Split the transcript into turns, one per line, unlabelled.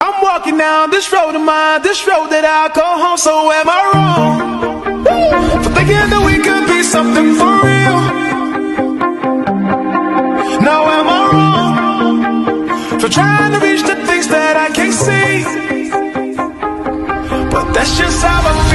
I'm walking down this road of mine, this road that I call home. So am I wrong for thinking that we could be something for real? Now am I wrong for trying to reach the things that I can't see? But that's just how I feel.